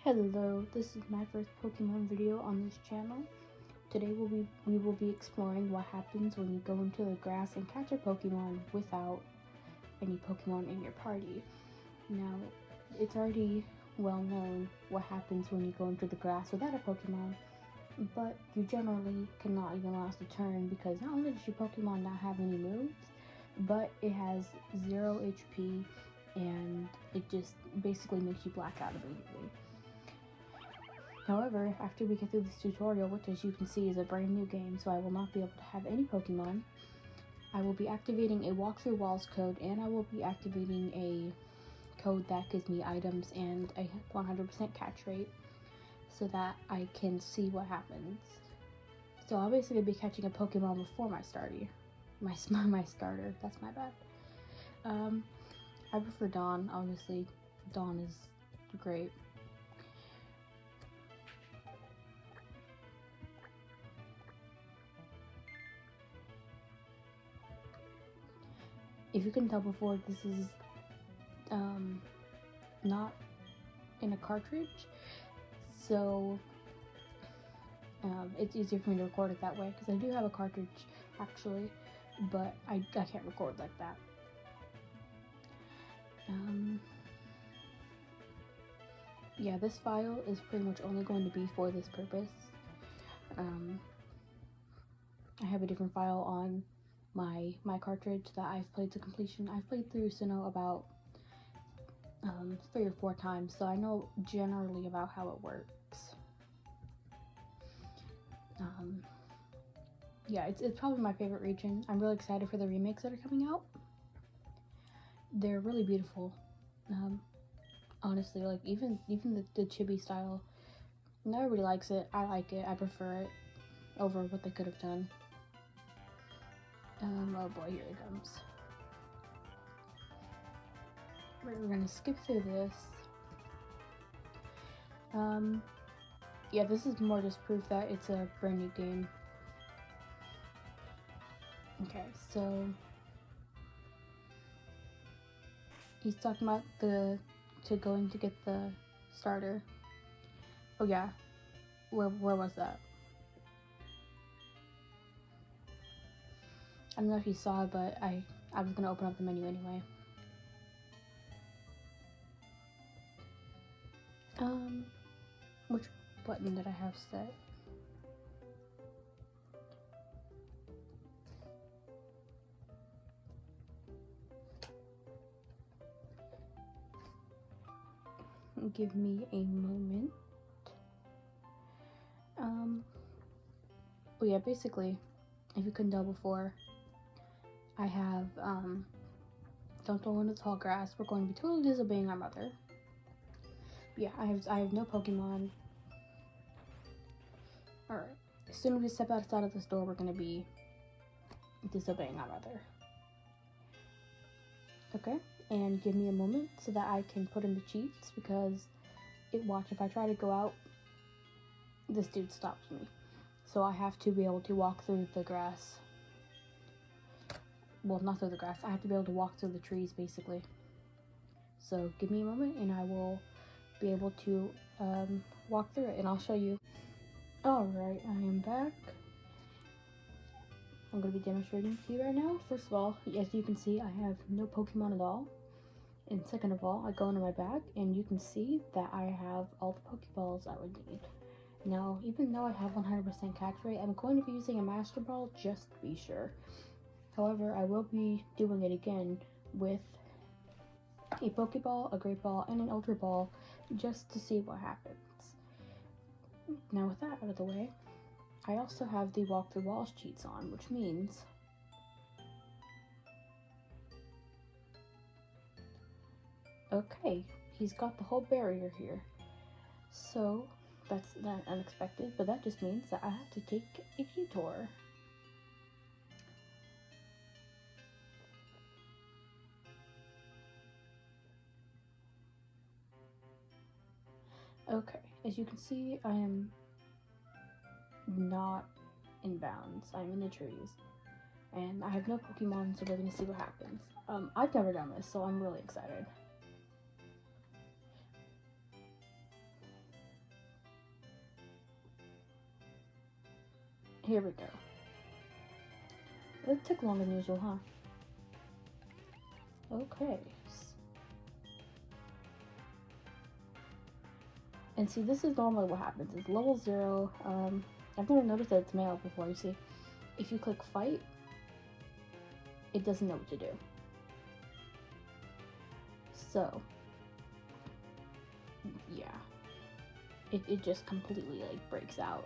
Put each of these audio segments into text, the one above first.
Hello, this is my first Pokemon video on this channel. Today we will be exploring what happens when you go into the grass and catch a Pokemon without any Pokemon in your party. Now, it's already well known what happens when you go into the grass without a Pokemon, but you generally cannot even last a turn because not only does your Pokemon not have any moves, but it has 0 HP and it just basically makes you black out immediately. However, after we get through this tutorial, which as you can see is a brand new game, so I will not be able to have any Pokemon, I will be activating a walkthrough walls code, and I will be activating a code that gives me items and a 100% catch rate so that I can see what happens. So I'll basically be catching a Pokemon before my starter. My starter, that's my bad. I prefer Dawn, obviously. Dawn is great. If you can tell before, this is not in a cartridge, so it's easier for me to record it that way, because I do have a cartridge actually, but I can't record like that. Yeah, this file is pretty much only going to be for this purpose. I have a different file on my cartridge that I've played to completion. I've played through Sinnoh about 3 or 4 times, so I know generally about how it works. Yeah, it's probably my favorite region. I'm really excited for the remakes that are coming out. They're really beautiful. Honestly, like even the chibi style, not everybody likes it. I like it. I prefer it over what they could have done. Oh boy, here it comes. We're gonna skip through this. Yeah, this is more just proof that it's a brand new game. Okay, so he's talking about going to get the starter. Oh yeah, where was that? I don't know if you saw it, but I was gonna open up the menu anyway. Which button did I have set? Give me a moment. Oh yeah, basically, if you couldn't tell before, I have, don't throw in the tall grass. We're going to be totally disobeying our mother. Yeah, I have no Pokemon. Alright, as soon as we step outside of this door, we're going to be disobeying our mother. Okay, and give me a moment so that I can put in the cheats, because watch, if I try to go out, this dude stops me. So I have to be able to walk through the grass. Well, not through the grass. I have to be able to walk through the trees, basically. So give me a moment and I will be able to walk through it, and I'll show you. Alright, I am back. I'm going to be demonstrating to you right now. First of all, as you can see, I have no Pokemon at all. And second of all, I go into my bag and you can see that I have all the Pokeballs I would need. Now, even though I have 100% catch rate, I'm going to be using a Master Ball just to be sure. However, I will be doing it again with a Pokeball, a Great Ball, and an Ultra Ball just to see what happens. Now with that out of the way, I also have the walk through walls cheats on, which means okay, he's got the whole barrier here. So that's not unexpected, but that just means that I have to take a detour. Okay, as you can see, I am not in bounds. I'm in the trees. And I have no Pokemon, so we're gonna see what happens. I've never done this, so I'm really excited. Here we go. It took longer than usual, huh? Okay. And see, this is normally what happens. It's level 0. I've never noticed that it's male before. You see, if you click fight, it doesn't know what to do. So, yeah. It just completely, like, breaks out.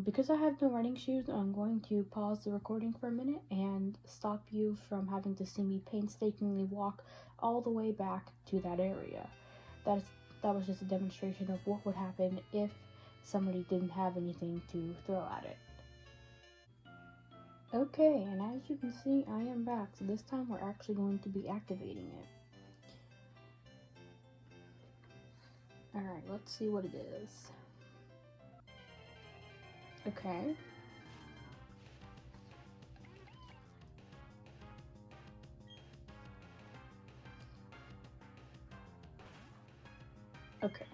Because I have no running shoes, I'm going to pause the recording for a minute and stop you from having to see me painstakingly walk all the way back to that area. That was just a demonstration of what would happen if somebody didn't have anything to throw at it. Okay, and as you can see, I am back. So this time we're actually going to be activating it. Alright, let's see what it is. Okay. Okay.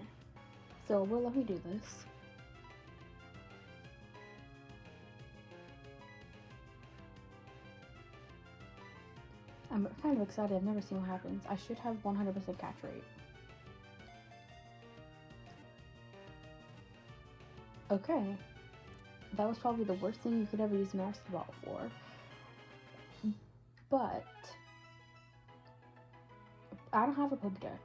So we'll let me do this. I'm kind of excited. I've never seen what happens. I should have 100% catch rate. Okay. That was probably the worst thing you could ever use Master Ball for. But I don't have a Pokedex.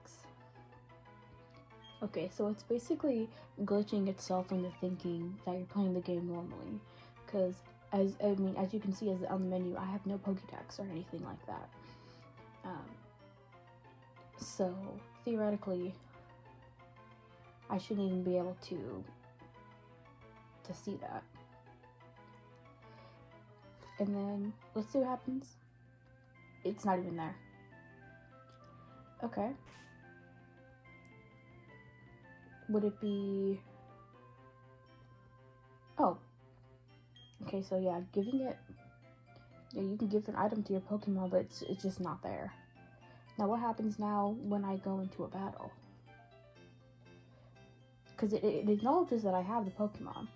Okay, so it's basically glitching itself into thinking that you're playing the game normally. Because, as you can see on the menu, I have no Pokedex or anything like that. So, theoretically, I shouldn't even be able to see that. And then, let's see what happens. It's not even there. Okay. Would it be... Oh. Okay, so yeah, giving it... Yeah, you can give an item to your Pokemon, but it's just not there. Now, what happens now when I go into a battle? Because it acknowledges that I have the Pokemon.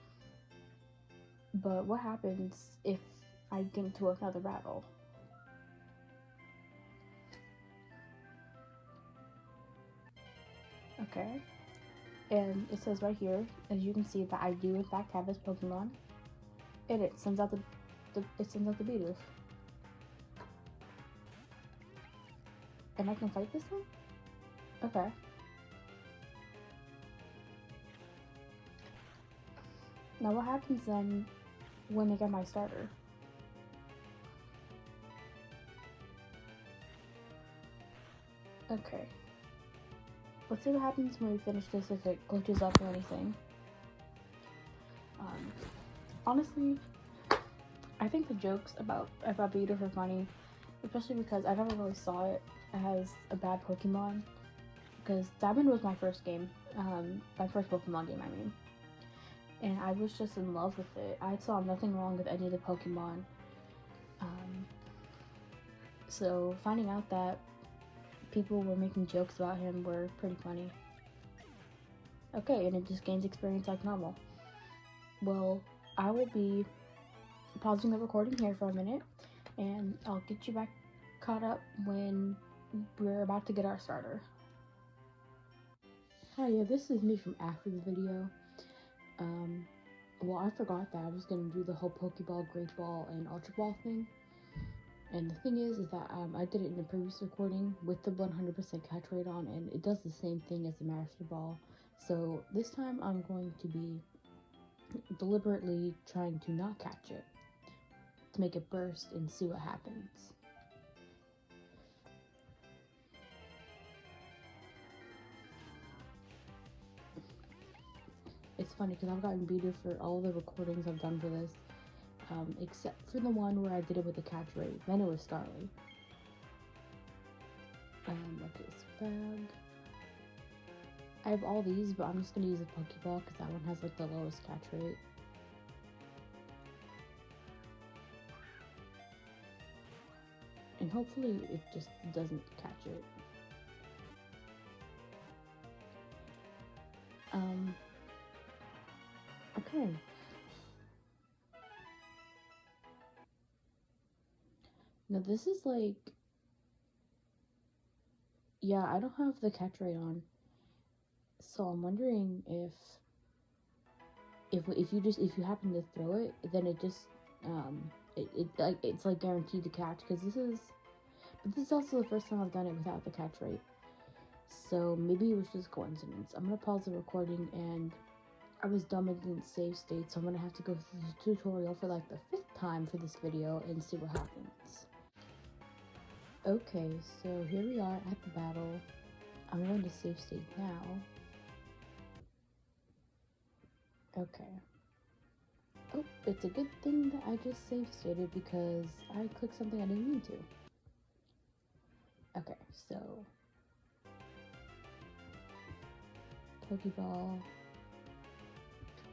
But what happens if I get into another battle? Okay. And it says right here, as you can see, that I do in fact have this Pokemon. And it sends out the Bidoof. And I can fight this thing? Okay. Now what happens then when I get my starter? Okay. Let's see what happens when we finish this, if it glitches up or anything. Honestly, I think the jokes about Bidoof are funny, especially because I never really saw it as a bad Pokemon. Because Diamond was my first game, my first Pokemon game, I mean. And I was just in love with it. I saw nothing wrong with any of the Pokemon. So finding out that people were making jokes about him were pretty funny. Okay, and it just gains experience like normal. Well, I will be pausing the recording here for a minute, and I'll get you back caught up when we're about to get our starter. Hi, yeah, this is me from after the video. Well, I forgot that I was gonna do the whole Pokeball, Great Ball, and Ultra Ball thing. And the thing is that I did it in a previous recording with the 100% catch rate on, and it does the same thing as the Master Ball. So this time I'm going to be deliberately trying to not catch it, to make it burst and see what happens. It's funny because I've gotten Bidoof for all the recordings I've done for this, except for the one where I did it with the catch rate. Then it was Starly. Okay, Spag. I have all these, but I'm just gonna use a Pokeball because that one has like the lowest catch rate. And hopefully it just doesn't catch it. Okay, Now this is like, yeah, I don't have the catch rate on, so I'm wondering if you happen to throw it, then it just it's like guaranteed to catch, because this is also the first time I've done it without the catch rate, so maybe it was just coincidence. I'm gonna pause the recording, and I was dumb and didn't save state, so I'm gonna have to go through the tutorial for like the 5th time for this video and see what happens. Okay, so here we are at the battle. I'm going to save state now. Okay. Oh, it's a good thing that I just save stated, because I clicked something I didn't mean to. Okay, so Pokeball.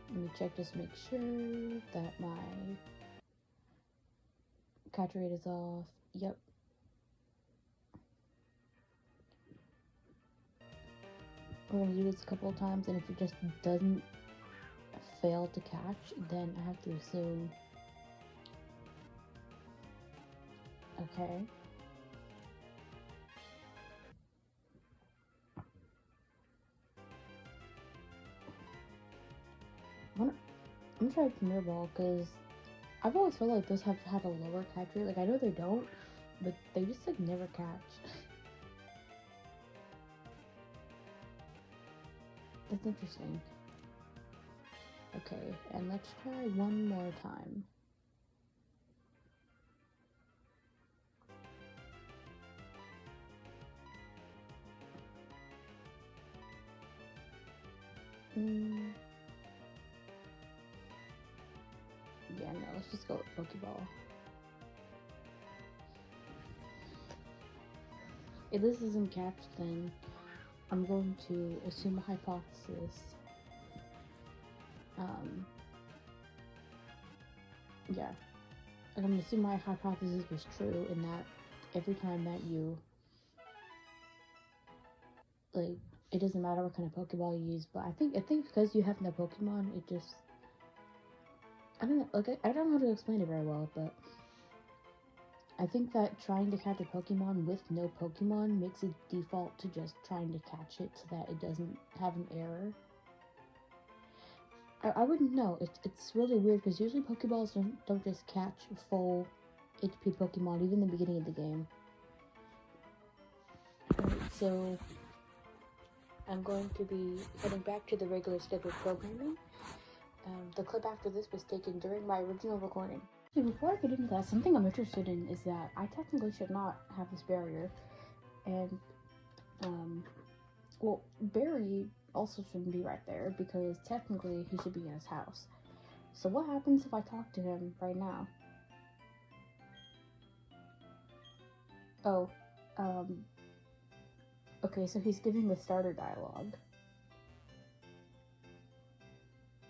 Let me check, just make sure that my catch rate is off. Yep. We're gonna do this a couple of times, and if it just doesn't fail to catch, then I have to assume. Okay. I'm gonna try Premier Ball, because I've always felt like those have had a lower catch rate. Like, I know they don't, but they just like never catch. That's interesting. Okay, and let's try one more time. Yeah, no, let's just go with Pokeball. If this isn't catched, then I'm going to assume a hypothesis. Yeah. And I'm assuming my hypothesis was true, in that every time that you, like, it doesn't matter what kind of Pokeball you use, but I think because you have no Pokemon, it just, I don't know, like, I don't know how to explain it very well, but I think that trying to catch a Pokemon with no Pokemon makes it default to just trying to catch it so that it doesn't have an error. I wouldn't know. It's really weird, because usually Pokeballs don't just catch full HP Pokemon, even in the beginning of the game. Alright, so I'm going to be heading back to the regular scheduled programming. The clip after this was taken during my original recording. Before I get into that, something I'm interested in is that I technically should not have this barrier, and well, Barry also shouldn't be right there, because technically he should be in his house. So what happens if I talk to him right now? Oh, okay, so he's giving the starter dialogue,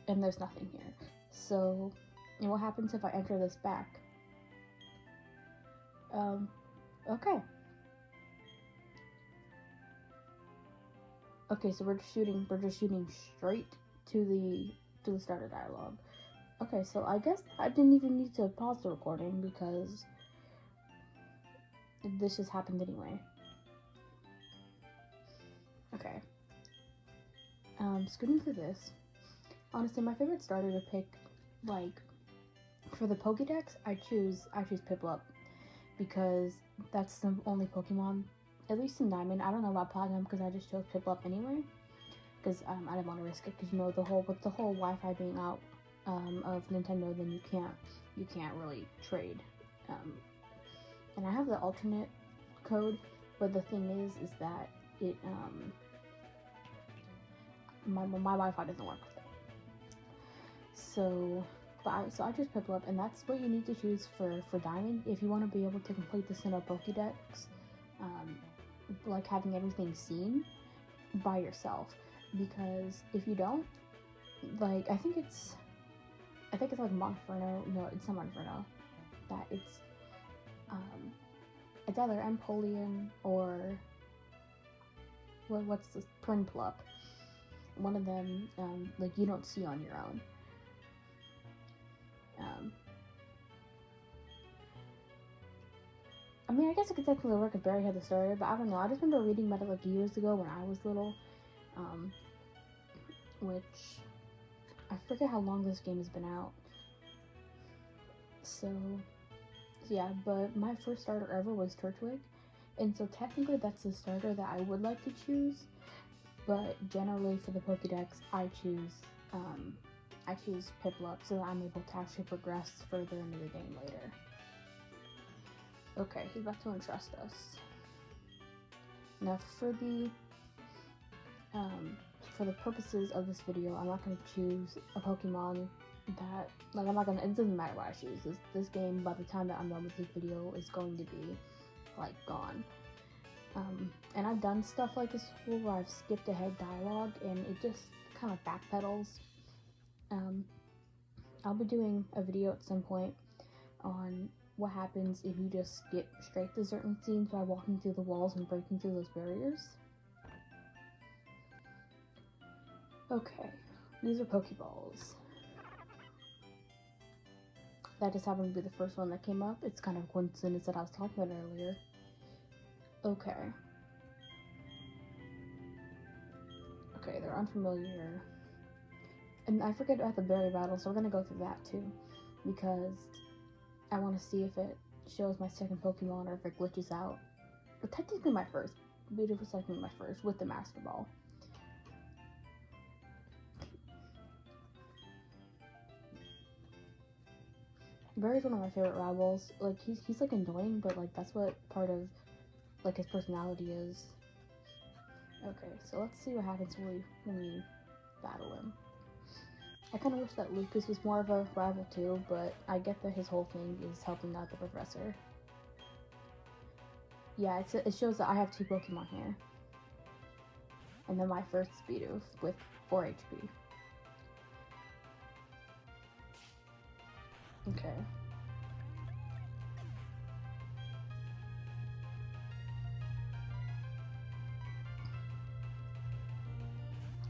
and there's nothing here. So, and what happens if I enter this back? Okay. Okay, so we're just shooting straight to the starter dialogue. Okay, so I guess I didn't even need to pause the recording, because this just happened anyway. Okay. Scooting through this. Honestly, my favorite starter to pick, like, for the Pokédex, I choose Piplup, because that's the only Pokemon, at least in Diamond. I don't know about Platinum, because I just chose Piplup anyway, because I didn't want to risk it, because you know, with the whole Wi-Fi being out of Nintendo, then you can't really trade. And I have the alternate code, but the thing is that it my Wi-Fi doesn't work with it. So I just Piplup, and that's what you need to choose for Diamond if you want to be able to complete the Sinnoh Pokédex, like having everything seen by yourself. Because if you don't, like, I think it's like Monferno. No, it's not Monferno. That it's either Empoleon or what's this, Prinplup. One of them, like, you don't see on your own. I mean, I guess I could technically work if Barry had the story, but I don't know. I just remember reading about it like years ago when I was little, which I forget how long this game has been out. So yeah, but my first starter ever was Turtwig, and so technically that's the starter that I would like to choose. But generally for the Pokédex, I choose Piplup so that I'm able to actually progress further into the game later. Okay, he's about to entrust us. Now for the purposes of this video, I'm not going to choose a Pokemon that, like, it doesn't matter what I choose. This game, by the time that I'm done with this video, is going to be, like, gone. And I've done stuff like this before where I've skipped ahead dialogue, and it just kind of backpedals. I'll be doing a video at some point on what happens if you just skip straight to certain scenes by walking through the walls and breaking through those barriers. Okay, these are Pokeballs. That just happened to be the first one that came up. It's kind of a coincidence that I was talking about earlier. Okay. Okay, they're unfamiliar. And I forget about the berry battle, so we're gonna go through that too. Because I want to see if it shows my second Pokemon or if it glitches out. But technically my first. Beautiful technically my first with the Master Ball. Barry's one of my favorite rivals. Like, he's like annoying, but like that's what part of like his personality is. Okay, so let's see what happens when we battle him. I kind of wish that Lucas was more of a rival too, but I get that his whole thing is helping out the professor. Yeah, it shows that I have 2 Pokemon here. And then my first Speedoof with 4 HP. Okay.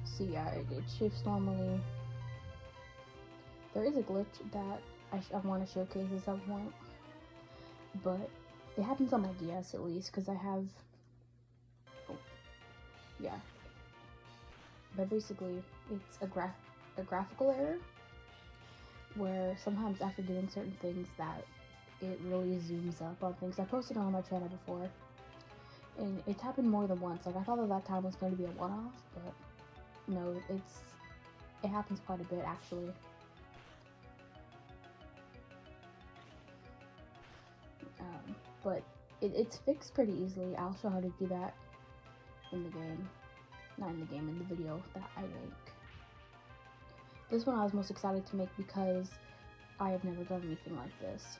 So yeah, it shifts normally. There is a glitch that I want to showcase at some point, but it happens on my DS at least, because I have, yeah. But basically, it's a graphical error, where sometimes after doing certain things that it really zooms up on things. I posted it on my channel before, and it's happened more than once. Like, I thought that time was going to be a one-off, but no, it happens quite a bit actually. But it's fixed pretty easily. I'll show how to do that in the game. Not in the game, in the video that I make. This one I was most excited to make because I have never done anything like this.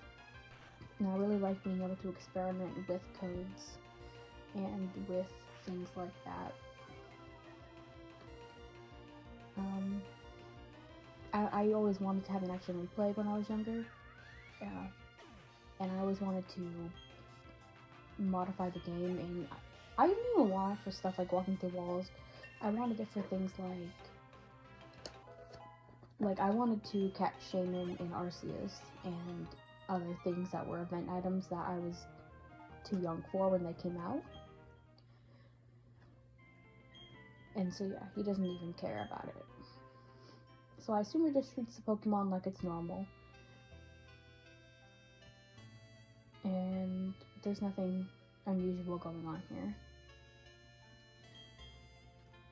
And I really like being able to experiment with codes and with things like that. I always wanted to have an action replay when I was younger. And I always wanted to modify the game, and I didn't even want it for stuff like walking through walls. I wanted it for things like I wanted to catch Shaman and Arceus and other things that were event items that I was too young for when they came out. And so yeah, he doesn't even care about it. So I assume he just treats the Pokemon like it's normal. And there's nothing unusual going on here.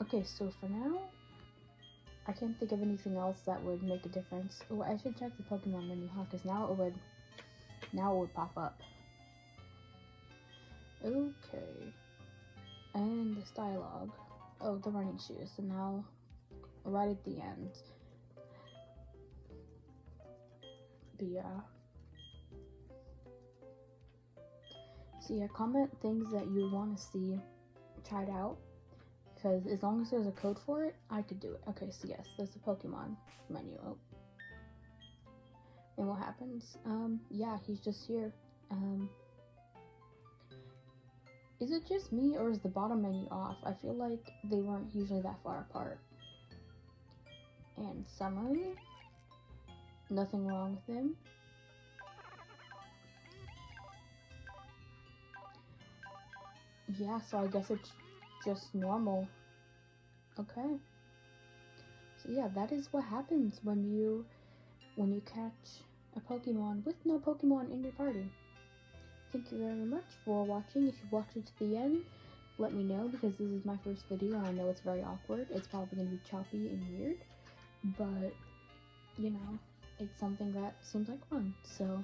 Okay, so for now, I can't think of anything else that would make a difference. Oh, I should check the Pokemon menu, huh? Because now it would pop up. Okay. And this dialogue. Oh, the running shoes. So now, right at the end. But yeah. So yeah, comment things that you want to see tried out. Because as long as there's a code for it, I could do it. Okay, so yes, there's a Pokemon menu. Oh. And what happens? Yeah, he's just here. Is it just me, or is the bottom menu off? I feel like they weren't usually that far apart. And summary. Nothing wrong with him. yeah, so I guess it's just normal. Okay. So yeah, that is what happens when you catch a Pokemon with no Pokemon in your party. Thank you very much for watching. If you watched it to the end, let me know because this is my first video and I know it's very awkward. It's probably going to be choppy and weird, but you know, it's something that seems like fun. So